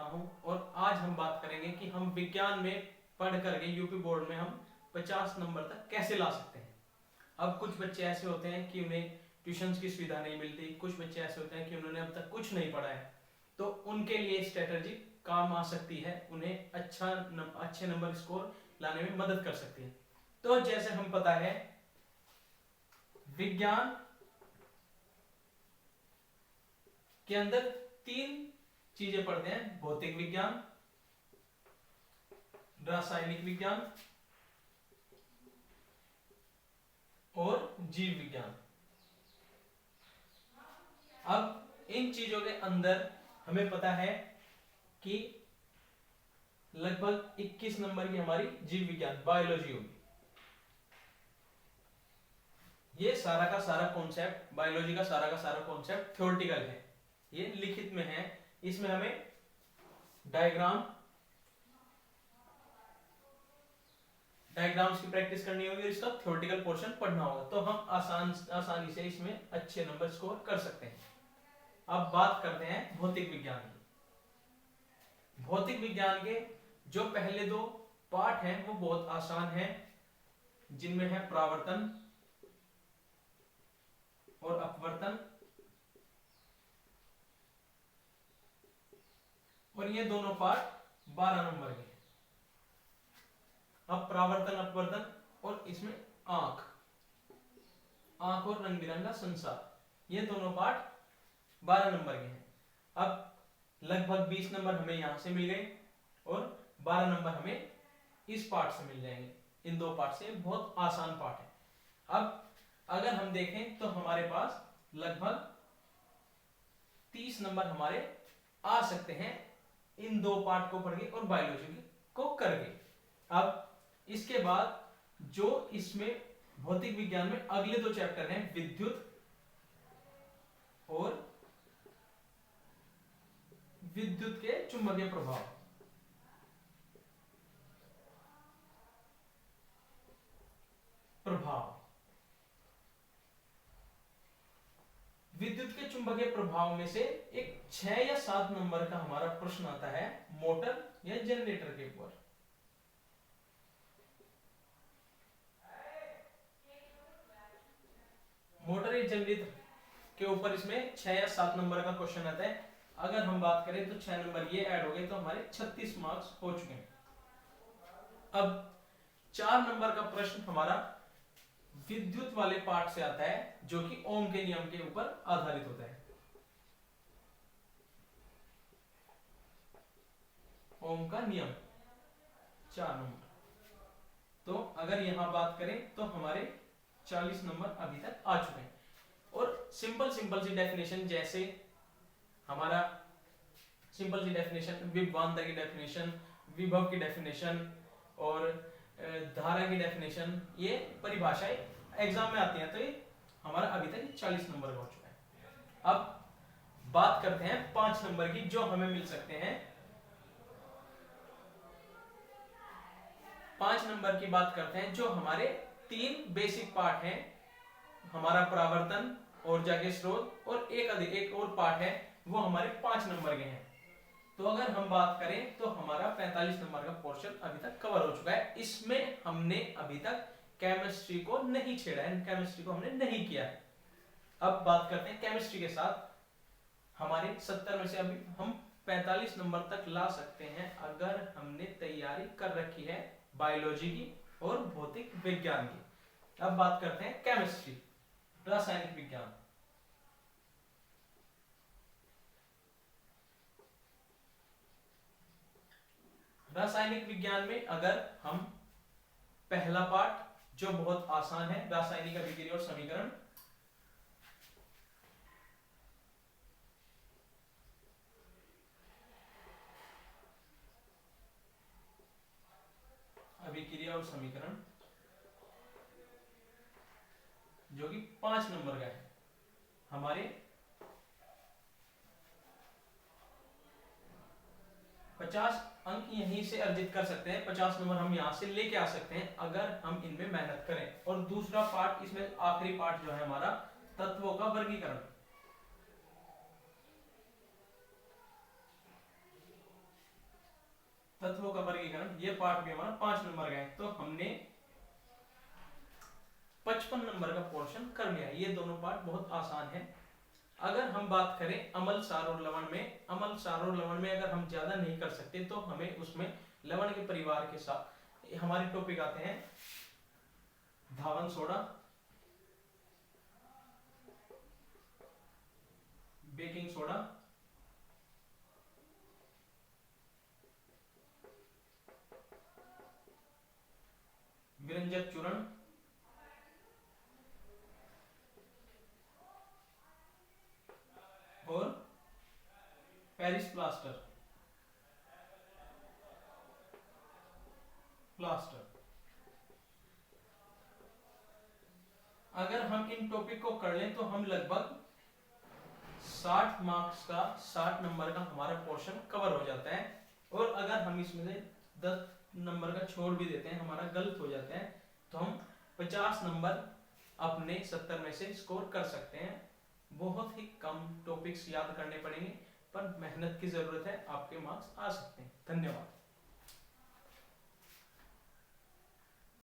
हूं और आज हम बात करेंगे कि हम विज्ञान में पढ़ करके यूपी बोर्ड में हम 50 नंबर तक कैसे ला सकते हैं। अब कुछ बच्चे ऐसे होते हैं कि उन्हें ट्यूशंस की सुविधा नहीं मिलती, कुछ बच्चे ऐसे होते हैं कि उन्होंने अब तक कुछ नहीं पढ़ा है, तो उनके लिए स्ट्रेटजी काम आ सकती है, उन्हें अच्छे नंबर स्कोर लाने में मदद कर सकती है। तो जैसे हम पता है विज्ञान के अंदर 3 चीजें पढ़ते हैं, भौतिक विज्ञान, रासायनिक विज्ञान और जीव विज्ञान। अब इन चीजों के अंदर हमें पता है कि लगभग 21 नंबर की हमारी जीव विज्ञान बायोलॉजी होगी। ये सारा का सारा कॉन्सेप्ट, बायोलॉजी का सारा कॉन्सेप्ट थ्योरेटिकल है, ये लिखित में है। इसमें हमें डायग्राम्स की प्रैक्टिस करनी होगी और इसका थ्योरेटिकल पोर्शन पढ़ना होगा, तो हम आसानी से इसमें अच्छे नंबर स्कोर कर सकते हैं। अब बात करते हैं भौतिक विज्ञान की। भौतिक विज्ञान के जो पहले 2 पार्ट हैं वो बहुत आसान हैं, जिनमें है परावर्तन और अपवर्तन, और ये दोनों पार्ट 12 नंबर के। अब परावर्तन अपवर्तन और इसमें आंख और रंग बिरंगा संसार, ये दोनों पार्ट 12 नंबर के हैं। अब लगभग 20 नंबर हमें यहां से मिल गए और 12 नंबर हमें इस पार्ट से मिल जाएंगे। इन 2 पार्ट से बहुत आसान पार्ट है। अब अगर हम देखें तो हमारे पास लगभग 30 नंबर हमारे आ सकते हैं इन 2 पार्ट को पढ़ के और बायोलॉजी को करके। अब इसके बाद जो इसमें भौतिक विज्ञान में अगले 2 चैप्टर हैं, विद्युत और विद्युत के चुंबकीय प्रभाव। विद्युत के चुंबकीय प्रभाव में से एक 6 या 7 नंबर का हमारा प्रश्न आता है मोटर या जनरेटर के ऊपर। मोटर या जनरेटर के ऊपर इसमें 6 या 7 नंबर का क्वेश्चन आता है। अगर हम बात करें तो 6 नंबर ये ऐड हो गए तो हमारे 36 मार्क्स हो चुके हैं। अब 4 नंबर का प्रश्न हमारा विद्युत वाले पार्ट से आता है, जो कि ओम के नियम के ऊपर आधारित होता है। ओम का नियम 4 नंबर। तो अगर यहां बात करें तो हमारे 40 नंबर अभी तक आ चुके हैं। और सिंपल सी डेफिनेशन, जैसे हमारा सिंपल सी डेफिनेशन, विभवांतर की डेफिनेशन, विभव की डेफिनेशन और धारा की डेफिनेशन, ये परिभाषाएं एग्जाम में आती हैं, तो ये हमारा अभी तक 40 नंबर का हो चुका है। अब बात करते हैं 5 नंबर की, जो हमें मिल सकते हैं। 5 नंबर की बात करते हैं, जो हमारे 3 बेसिक पार्ट हैं, हमारा परावर्तन, ऊर्जा के स्रोत और एक और पार्ट है, वो हमारे 5 नंबर के हैं। तो अगर हम बात करें तो हमारा 45 नंबर का पोर्शन अभी तक कवर हो चुका है। इसमें हमने अभी तक केमिस्ट्री को नहीं छेड़ा है, केमिस्ट्री को हमने नहीं किया है। अब बात करते हैं केमिस्ट्री के साथ। हमारे 70 में से अभी हम 45 नंबर तक ला सकते हैं अगर हमने तैयारी कर रखी है बायोलॉजी की और भौतिक विज्ञान की। अब बात करते हैं केमिस्ट्री, रासायनिक विज्ञान। रासायनिक विज्ञान में अगर हम पहला पार्ट, जो बहुत आसान है, रासायनिक अभिक्रिया और समीकरण, अभिक्रिया और समीकरण, जो कि 5 नंबर का है, हमारे 50 अंक यहीं से अर्जित कर सकते हैं। 50 नंबर हम यहां से लेके आ सकते हैं अगर हम इनमें मेहनत करें। और दूसरा पार्ट, इसमें आखिरी पार्ट जो है हमारा तत्वों का वर्गीकरण। तत्वों का वर्गीकरण, ये पार्ट भी हमारा 5 नंबर का है। तो हमने 55 नंबर का पोर्शन कर लिया। ये दोनों पार्ट बहुत आसान है। अगर हम बात करें अम्ल, क्षार और लवण में, अम्ल, क्षार और लवण में अगर हम ज्यादा नहीं कर सकते तो हमें उसमें लवण के परिवार के साथ हमारे टॉपिक आते हैं धावन सोडा, बेकिंग सोडा, व्यंजक चूर्ण और पेरिस प्लास्टर। अगर हम इन टॉपिक को कर लें तो हम लगभग 60 मार्क्स का, 60 नंबर का हमारा पोर्शन कवर हो जाता है। और अगर हम इसमें से 10 नंबर का छोड़ भी देते हैं, हमारा गलत हो जाता है, तो हम 50 नंबर अपने 70 में से स्कोर कर सकते हैं। बहुत ही कम टॉपिक्स याद करने पड़ेंगे, पर मेहनत की जरूरत है, आपके मार्क्स आ सकते हैं। धन्यवाद।